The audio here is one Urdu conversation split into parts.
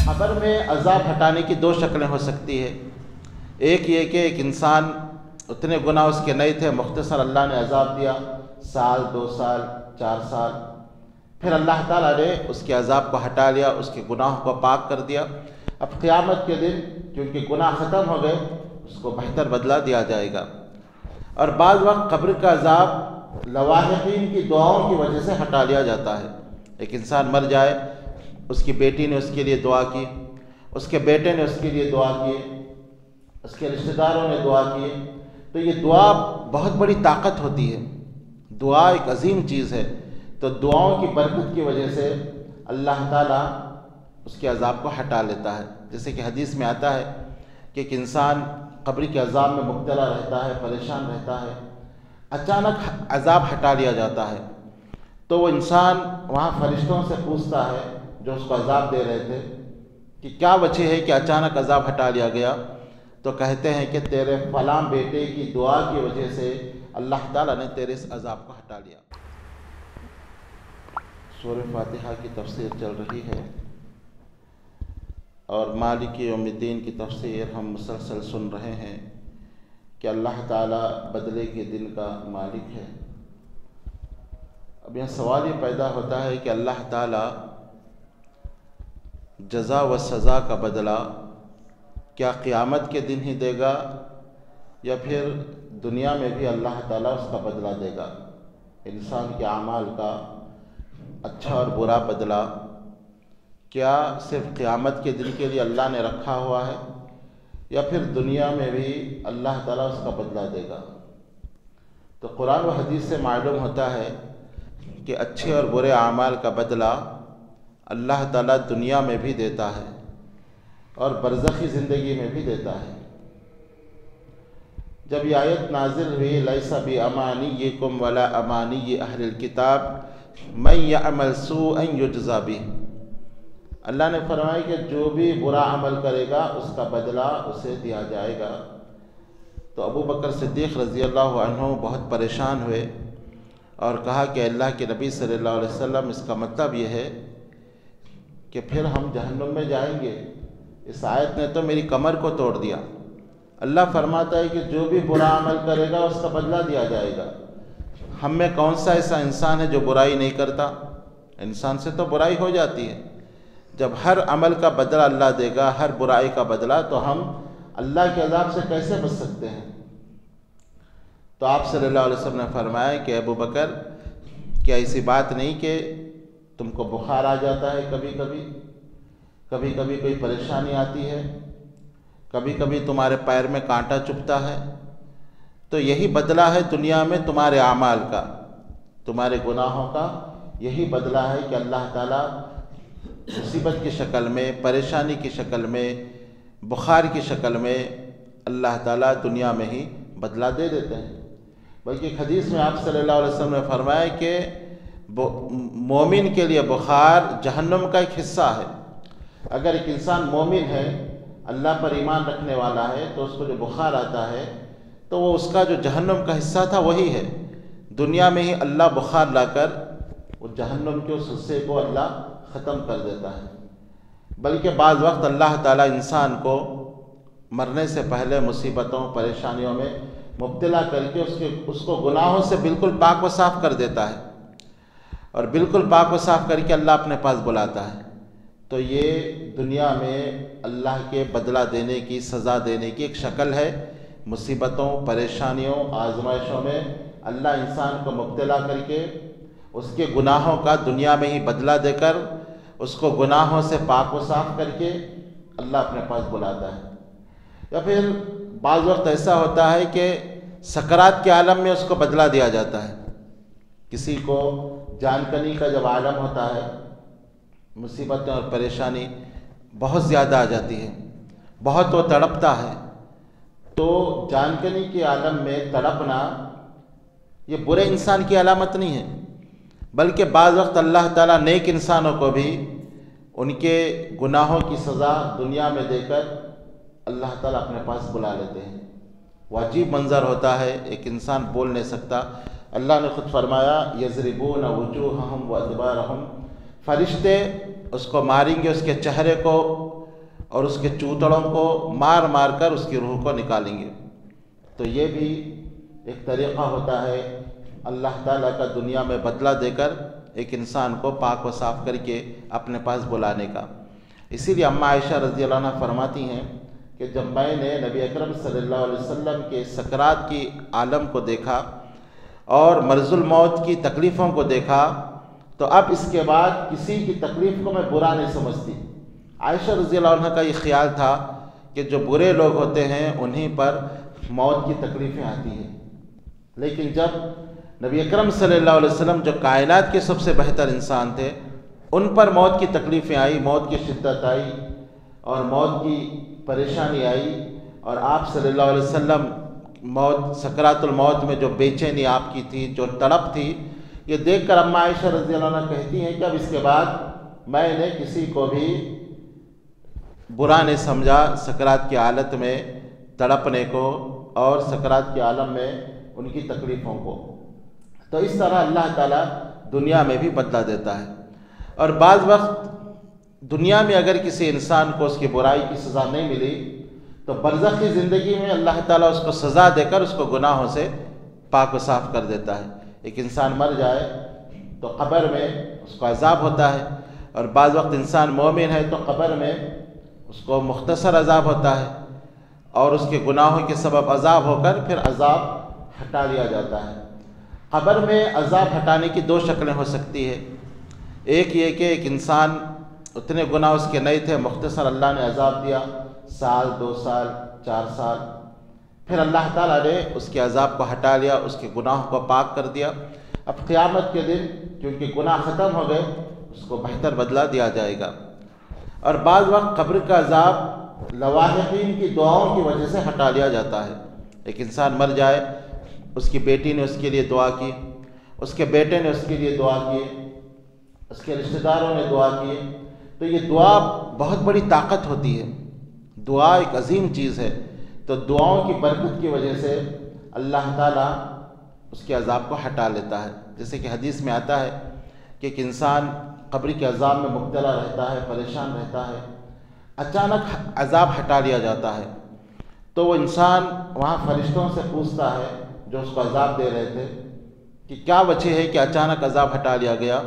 قبر میں عذاب ہٹانے کی دو شکلیں ہو سکتی ہے۔ ایک یہ کہ ایک انسان اتنے گناہ اس کے نہیں تھے، مختصر اللہ نے عذاب دیا، سال 2 سال 4 سال، پھر اللہ تعالیٰ نے اس کے عذاب کو ہٹا لیا، اس کے گناہوں کو پاک کر دیا۔ اب قیامت کے دن کیونکہ گناہ ختم ہو گئے، اس کو بہتر بدلہ دیا جائے گا۔ اور بعض وقت قبر کا عذاب لواحقین کی دعاؤں کی وجہ سے ہٹا لیا جاتا ہے۔ ایک انسان مر جائے، اس کی بیٹی نے اس کے لیے دعا کی، اس کے بیٹے نے اس کے لیے دعا کی، اس کے رشتہ داروں نے دعا کی، تو یہ دعا بہت بڑی طاقت ہوتی ہے، دعا ایک عظیم چیز ہے۔ تو دعاؤں کی برکت کی وجہ سے اللہ تعالیٰ اس کے عذاب کو ہٹا لیتا ہے۔ جیسے کہ حدیث میں آتا ہے کہ ایک انسان قبر کے عذاب میں مبتلا رہتا ہے، پریشان رہتا ہے، اچانک عذاب ہٹا لیا جاتا ہے، تو وہ انسان وہاں فرشتوں سے پوچھتا ہے جو اس کو عذاب دے رہے تھے کہ کیا وجہ ہے کہ اچانک عذاب ہٹا لیا گیا؟ تو کہتے ہیں کہ تیرے فلاں بیٹے کی دعا کی وجہ سے اللہ تعالیٰ نے تیرے اس عذاب کو ہٹا لیا۔ سورہ فاتحہ کی تفسیر چل رہی ہے اور مالک یوم الدین کی تفسیر ہم مسلسل سن رہے ہیں کہ اللہ تعالیٰ بدلے کے دن کا مالک ہے۔ اب یہاں سوال یہ پیدا ہوتا ہے کہ اللہ تعالیٰ جزا و سزا کا بدلہ کیا قیامت کے دن ہی دے گا یا پھر دنیا میں بھی اللہ تعالیٰ اس کا بدلہ دے گا؟ انسان کے اعمال کا اچھا اور برا بدلہ کیا صرف قیامت کے دن کے لیے اللہ نے رکھا ہوا ہے یا پھر دنیا میں بھی اللہ تعالیٰ اس کا بدلہ دے گا؟ تو قرآن و حدیث سے معلوم ہوتا ہے کہ اچھے اور برے اعمال کا بدلہ اللہ تعالیٰ دنیا میں بھی دیتا ہے اور برزخی زندگی میں بھی دیتا ہے۔ جب یہ آیت نازل ہوئی لیس بامانیکم ولا امانی اہل الکتاب من یعمل سوءا یجزا بہ، اللہ نے فرمایا کہ جو بھی برا عمل کرے گا اس کا بدلہ اسے دیا جائے گا۔ تو ابو بکر صدیق رضی اللہ عنہ بہت پریشان ہوئے اور کہا کہ اللہ کے نبی صلی اللہ علیہ وسلم اس کا مطلب یہ ہے کہ پھر ہم جہنم میں جائیں گے؟ اس آیت نے تو میری کمر کو توڑ دیا۔ اللہ فرماتا ہے کہ جو بھی برا عمل کرے گا اس کا بدلہ دیا جائے گا۔ ہم میں کون سا ایسا انسان ہے جو برائی نہیں کرتا؟ انسان سے تو برائی ہو جاتی ہے۔ جب ہر عمل کا بدلہ اللہ دے گا، ہر برائی کا بدلہ، تو ہم اللہ کے عذاب سے کیسے بچ سکتے ہیں؟ تو آپ صلی اللہ علیہ وسلم نے فرمایا کہ ابو بکر، کیا ایسی بات نہیں کہ تم کو بخار آ جاتا ہے، کبھی کبھی کوئی پریشانی آتی ہے، کبھی کبھی تمہارے پیر میں کانٹا چبھتا ہے، تو یہی بدلہ ہے دنیا میں تمہارے اعمال کا، تمہارے گناہوں کا یہی بدلہ ہے کہ اللہ تعالیٰ مصیبت کی شکل میں، پریشانی کی شکل میں، بخار کی شکل میں اللہ تعالیٰ دنیا میں ہی بدلہ دے دیتے ہیں۔ بلکہ ایک حدیث میں آپ صلی اللہ علیہ وسلم نے فرمایا کہ مومن کے لیے بخار جہنم کا ایک حصہ ہے۔ اگر ایک انسان مومن ہے، اللہ پر ایمان رکھنے والا ہے، تو اس کو جو بخار آتا ہے تو وہ اس کا جو جہنم کا حصہ تھا وہی ہے۔ دنیا میں ہی اللہ بخار لا کر وہ جہنم کے اس حصے کو اللہ ختم کر دیتا ہے۔ بلکہ بعض وقت اللہ تعالیٰ انسان کو مرنے سے پہلے مصیبتوں، پریشانیوں میں مبتلا کر کے اس کو گناہوں سے بالکل پاک و صاف کر دیتا ہے، اور بالکل پاک و صاف کر کے اللہ اپنے پاس بلاتا ہے۔ تو یہ دنیا میں اللہ کے بدلہ دینے کی، سزا دینے کی ایک شکل ہے۔ مصیبتوں، پریشانیوں، آزمائشوں میں اللہ انسان کو مبتلا کر کے اس کے گناہوں کا دنیا میں ہی بدلہ دے کر اس کو گناہوں سے پاک و صاف کر کے اللہ اپنے پاس بلاتا ہے۔ یا پھر بعض وقت ایسا ہوتا ہے کہ سکرات کے عالم میں اس کو بدلہ دیا جاتا ہے۔ کسی کو جان کنی کا جب عالم ہوتا ہے، مصیبتیں اور پریشانی بہت زیادہ آ جاتی ہے، بہت وہ تڑپتا ہے، تو جان کنی کے عالم میں تڑپنا یہ برے انسان کی علامت نہیں ہے، بلکہ بعض وقت اللہ تعالیٰ نیک انسانوں کو بھی ان کے گناہوں کی سزا دنیا میں دے کر اللہ تعالیٰ اپنے پاس بلا لیتے ہیں۔ وہ عجیب منظر ہوتا ہے، ایک انسان بول نہیں سکتا۔ اللہ نے خود فرمایا یضربون وجوہہم وادبارہم، فرشتے اس کو ماریں گے، اس کے چہرے کو اور اس کے چوتڑوں کو مار مار کر اس کی روح کو نکالیں گے۔ تو یہ بھی ایک طریقہ ہوتا ہے اللہ تعالیٰ کا دنیا میں بدلہ دے کر ایک انسان کو پاک و صاف کر کے اپنے پاس بلانے کا۔ اسی لیے اماں عائشہ رضی اللہ عنہ فرماتی ہیں کہ جب میں نے نبی اکرم صلی اللہ علیہ وسلم کے سکرات کی عالم کو دیکھا اور مرض الموت کی تکلیفوں کو دیکھا تو اب اس کے بعد کسی کی تکلیف کو میں برا نہیں سمجھتی۔ عائشہ رضی اللہ عنہ کا یہ خیال تھا کہ جو برے لوگ ہوتے ہیں انہیں پر موت کی تکلیفیں آتی ہیں، لیکن جب نبی اکرم صلی اللہ علیہ وسلم جو کائنات کے سب سے بہتر انسان تھے ان پر موت کی تکلیفیں آئی، موت کی شدت آئی اور موت کی پریشانی آئی، اور آپ صلی اللہ علیہ وسلم موت سکرات الموت میں جو بے چینی آپ کی تھی، جو تڑپ تھی، یہ دیکھ کر اماں عائشہ رضی اللہ عنہ کہتی ہیں کہ اب اس کے بعد میں نے کسی کو بھی برا نہیں سمجھا سکرات کی حالت میں تڑپنے کو اور سکرات کے عالم میں ان کی تکلیفوں کو۔ تو اس طرح اللہ تعالیٰ دنیا میں بھی بدلہ دیتا ہے، اور بعض وقت دنیا میں اگر کسی انسان کو اس کی برائی کی سزا نہیں ملی تو برزخی زندگی میں اللہ تعالیٰ اس کو سزا دے کر اس کو گناہوں سے پاک و صاف کر دیتا ہے۔ ایک انسان مر جائے تو قبر میں اس کو عذاب ہوتا ہے، اور بعض وقت انسان مومن ہے تو قبر میں اس کو مختصر عذاب ہوتا ہے، اور اس کے گناہوں کے سبب عذاب ہو کر پھر عذاب ہٹا لیا جاتا ہے۔ قبر میں عذاب ہٹانے کی دو شکلیں ہو سکتی ہے، ایک یہ کہ ایک انسان اتنے گناہ اس کے نہیں تھے، مختصر اللہ نے عذاب دیا، سال 2 سال 4 سال، پھر اللہ تعالیٰ نے اس کے عذاب کو ہٹا لیا، اس کے گناہوں کو پاک کر دیا۔ اب قیامت کے دن کیونکہ گناہ ختم ہو گئے اس کو بہتر بدلہ دیا جائے گا۔ اور بعض وقت قبر کا عذاب لواحقین کی دعاؤں کی وجہ سے ہٹا لیا جاتا ہے۔ ایک انسان مر جائے، اس کی بیٹی نے اس کے لیے دعا کی، اس کے بیٹے نے اس کے لیے دعا کی، اس کے رشتہ داروں نے دعا کی، تو یہ دعا بہت بڑی طاقت ہوتی ہے، دعا ایک عظیم چیز ہے۔ تو دعاؤں کی برکت کی وجہ سے اللہ تعالیٰ اس کے عذاب کو ہٹا لیتا ہے۔ جیسے کہ حدیث میں آتا ہے کہ ایک انسان قبر کے عذاب میں مبتلا رہتا ہے، پریشان رہتا ہے، اچانک عذاب ہٹا لیا جاتا ہے تو وہ انسان وہاں فرشتوں سے پوچھتا ہے جو اس کو عذاب دے رہے تھے کہ کیا وجہ ہے کہ اچانک عذاب ہٹا لیا گیا؟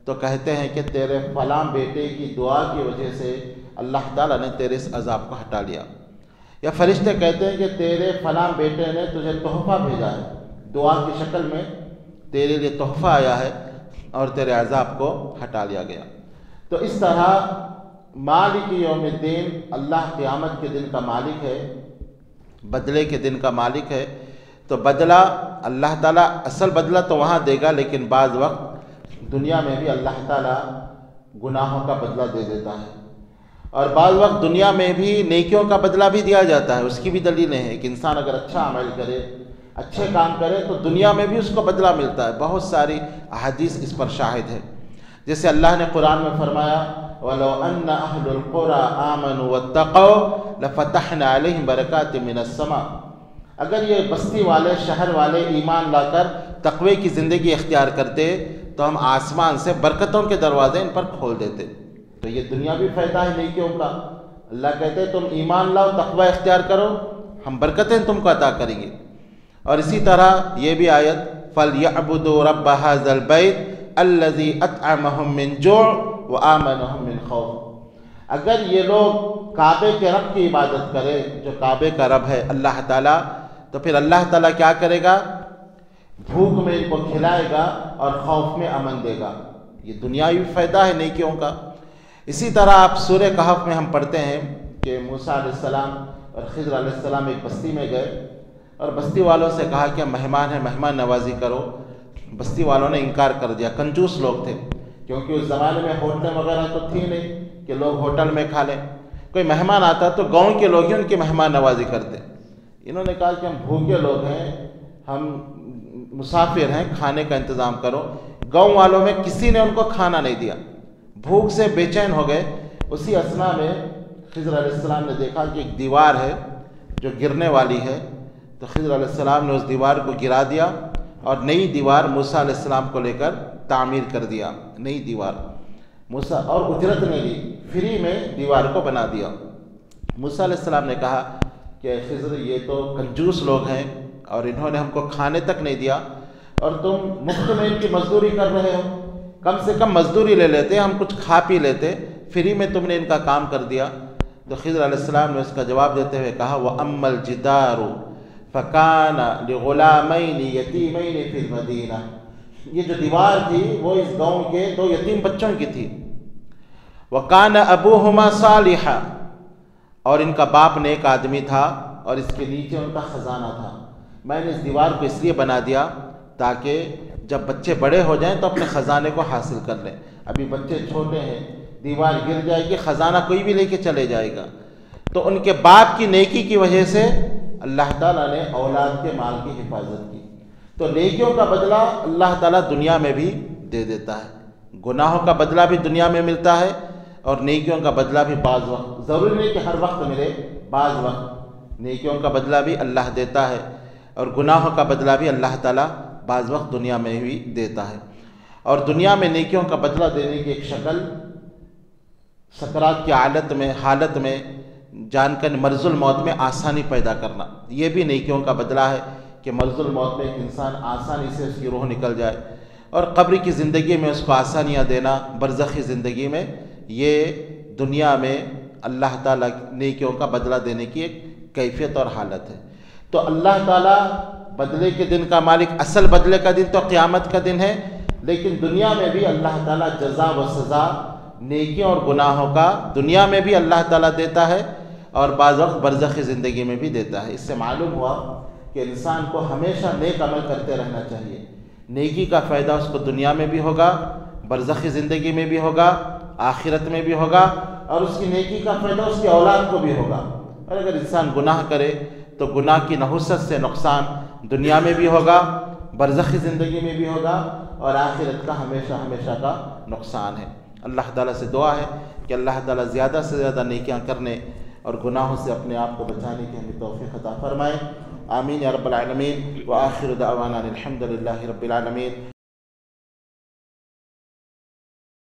تو کہتے ہیں کہ تیرے فلاں بیٹے کی دعا کی وجہ سے اللہ تعالیٰ نے تیرے اس عذاب کو ہٹا لیا۔ یا فرشتے کہتے ہیں کہ تیرے فلاں بیٹے نے تجھے تحفہ بھیجا ہے، دعا کی شکل میں تیرے لیے تحفہ آیا ہے اور تیرے عذاب کو ہٹا لیا گیا۔ تو اس طرح مالک یوم الدین، اللہ قیامت کے دن کا مالک ہے، بدلے کے دن کا مالک ہے۔ تو بدلہ اللہ تعالیٰ اصل بدلہ تو وہاں دے گا، لیکن بعض وقت دنیا میں بھی اللہ تعالیٰ گناہوں کا بدلہ دے دیتا ہے، اور بعض وقت دنیا میں بھی نیکیوں کا بدلہ بھی دیا جاتا ہے۔ اس کی بھی دلیلیں ہیں کہ انسان اگر اچھا عمل کرے، اچھے کام کرے تو دنیا میں بھی اس کو بدلہ ملتا ہے۔ بہت ساری احادیث اس پر شاہد ہے، جیسے اللہ نے قرآن میں فرمایا وَلَوْ أَنَّ أَهْلُ الْقُرَىٰ آمَنُوا وَاتَّقَوْا لَفَتَحْنَا عَلَيْهِمْ بَرَكَاتٍ مِّنَ السَّمَاءِ۔ اگر یہ بستی والے، شہر والے ایمان لا کر تقوی کی زندگی اختیار کرتے تو ہم آسمان سے برکتوں کے دروازے ان پر کھول دیتے۔ تو یہ دنیاوی فائدہ ہے نیکیوں کا۔ اللہ کہتے تم ایمان لاؤ، تقوی اختیار کرو، ہم برکتیں تم کو عطا کریں گے۔ اور اسی طرح یہ بھی آیت فَلْيَعْبُدُوا رَبَّ هَذَا الْبَيْتِ الَّذِي أَطْعَمَهُم مِّن جُوعٍ وَآمَنَهُم مِّن خَوْفٍ۔ اگر یہ لوگ کعبے کے رب کی عبادت کرے، جو کعبے کا رب ہے اللہ تعالیٰ، تو پھر اللہ تعالیٰ کیا کرے گا؟ بھوک میں ان کو کھلائے گا اور خوف میں امن دے گا۔ یہ دنیاوی فائدہ ہے نیکیوں کا۔ اسی طرح آپ سورہ کہف میں ہم پڑھتے ہیں کہ موسیٰ علیہ السلام اور خضر علیہ السلام ایک بستی میں گئے اور بستی والوں سے کہا کہ مہمان ہیں، مہمان نوازی کرو۔ بستی والوں نے انکار کر دیا، کنجوس لوگ تھے، کیونکہ اس زمانے میں ہوٹلیں وغیرہ تو تھی نہیں کہ لوگ ہوٹل میں کھا لیں۔ کوئی مہمان آتا تو گاؤں کے لوگ ہی ان کی مہمان نوازی کرتے۔ انہوں نے کہا کہ ہم بھوکے لوگ ہیں، ہم مسافر ہیں، کھانے کا انتظام کرو۔ گاؤں والوں میں کسی نے ان کو کھانا نہیں دیا، بھوک سے بے چین ہو گئے۔ اسی اثنا میں خضر علیہ السلام نے دیکھا کہ ایک دیوار ہے جو گرنے والی ہے، تو خضر علیہ السلام نے اس دیوار کو گرا دیا اور نئی دیوار موسیٰ علیہ السلام کو لے کر تعمیر کر دیا۔ نئی دیوار موسیٰ اور اجرت نے لی، فری میں دیوار کو بنا دیا۔ موسیٰ علیہ السلام نے کہا کہ خضر یہ تو کنجوس لوگ ہیں اور انہوں نے ہم کو کھانے تک نہیں دیا، اور تم مفت میں ان کی مزدوری کر رہے ہو، کم سے کم مزدوری لے لیتے، ہم کچھ کھا پی لیتے، فری میں تم نے ان کا کام کر دیا۔ تو خضر علیہ السلام نے اس کا جواب دیتے ہوئے کہا وَأَمَّا الْجِدَارُ فَكَانَ لِغُلَامَيْنِ يَتِيمَيْنِ فِي الْمَدِينَةِ، یہ جو دیوار تھی وہ اس گاؤں کے 2 یتیم بچوں کی تھی۔ وَكَانَ أَبُوهُمَا صَالِحًا، اور ان کا باپ نیک آدمی تھا اور اس کے نیچے ان کا خزانہ تھا۔ میں نے اس دیوار کو اس لیے بنا دیا تاکہ جب بچے بڑے ہو جائیں تو اپنے خزانے کو حاصل کر لیں، ابھی بچے چھوٹے ہیں، دیوار گر جائے گی، خزانہ کوئی بھی لے کے چلے جائے گا۔ تو ان کے باپ کی نیکی کی وجہ سے اللہ تعالیٰ نے اولاد کے مال کی حفاظت کی۔ تو نیکیوں کا بدلہ اللہ تعالیٰ دنیا میں بھی دے دیتا ہے، گناہوں کا بدلہ بھی دنیا میں ملتا ہے، اور نیکیوں کا بدلہ بھی بعض وقت، ضروری نہیں کہ ہر وقت ملے، بعض وقت نیکیوں کا بدلہ بھی اللہ دیتا ہے، اور گناہوں کا بدلہ بھی اللہ تعالیٰ بعض وقت دنیا میں بھی دیتا ہے۔ اور دنیا میں نیکیوں کا بدلہ دینے کی ایک شکل سکرات کی حالت میں جان کر مرض الموت میں آسانی پیدا کرنا، یہ بھی نیکیوں کا بدلہ ہے کہ مرض الموت میں ایک انسان آسانی سے اس کی روح نکل جائے، اور قبر کی زندگی میں اس کو آسانیاں دینا، برزخی زندگی میں، یہ دنیا میں اللہ تعالیٰ نیکیوں کا بدلہ دینے کی ایک کیفیت اور حالت ہے۔ تو اللہ تعالیٰ بدلے کے دن کا مالک، اصل بدلے کا دن تو قیامت کا دن ہے، لیکن دنیا میں بھی اللہ تعالیٰ جزا و سزا نیکیوں اور گناہوں کا دنیا میں بھی اللہ تعالیٰ دیتا ہے، اور بعض وقت برزخی زندگی میں بھی دیتا ہے۔ اس سے معلوم ہوا کہ انسان کو ہمیشہ نیک عمل کرتے رہنا چاہیے، نیکی کا فائدہ اس کو دنیا میں بھی ہوگا، برزخی زندگی میں بھی ہوگا، آخرت میں بھی ہوگا، اور اس کی نیکی کا فائدہ اس کی اولاد کو بھی ہوگا۔ اور اگر انسان گناہ کرے تو گناہ کی نحوست سے نقصان دنیا میں بھی ہوگا، برزخی زندگی میں بھی ہوگا، اور آخرت کا ہمیشہ ہمیشہ کا نقصان ہے۔ اللہ تعالیٰ سے دعا ہے کہ اللہ تعالیٰ زیادہ سے زیادہ نیکیاں کرنے اور گناہوں سے اپنے آپ کو بچانے کی ہمیں توفیق عطا فرمائے۔ آمین یا رب العالمین۔ وآخر دعوانا الحمد للہ رب العالمین۔